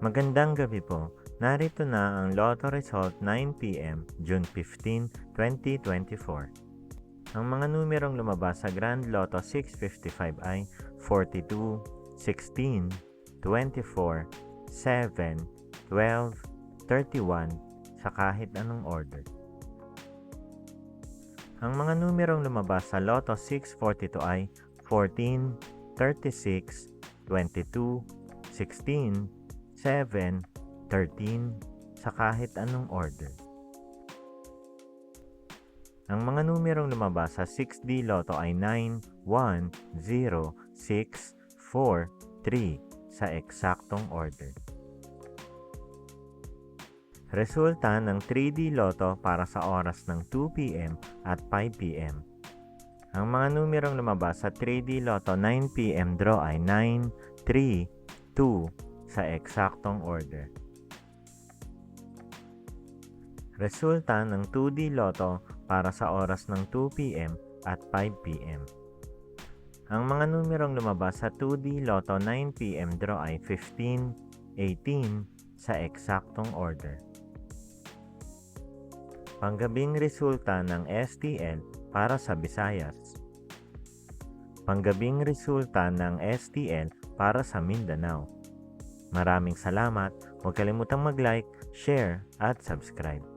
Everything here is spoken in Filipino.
Magandang gabi po. Narito na ang Lotto result 9 p.m. June 15, 2024. Ang mga numerong lumabas sa Grand Lotto 655 ay 42, 16, 24, 7, 12, 31 sa kahit anong order. Ang mga numerong lumabas sa Lotto 642 ay 14, 36, 22, 16, 7, 13 sa kahit anong order. Ang mga numerong lumabas sa 6D Lotto ay 9, 1, 0, 6, 4, 3 sa eksaktong order. Resulta ng 3D Lotto para sa oras ng 2 p.m. at 5 p.m. Ang mga numerong lumabas sa 3D Lotto 9 p.m. draw ay 9, 3, 2 sa eksaktong order. Resulta ng 2D Lotto para sa oras ng 2 p.m. at 5 p.m. Ang mga numerong lumabas sa 2D Lotto 9 p.m. draw ay 15, 18 sa eksaktong order. Panggabing resulta ng STL para sa Visayas. Panggabing resulta ng STL para sa Mindanao. Maraming salamat. Huwag kalimutang mag-like, share at subscribe.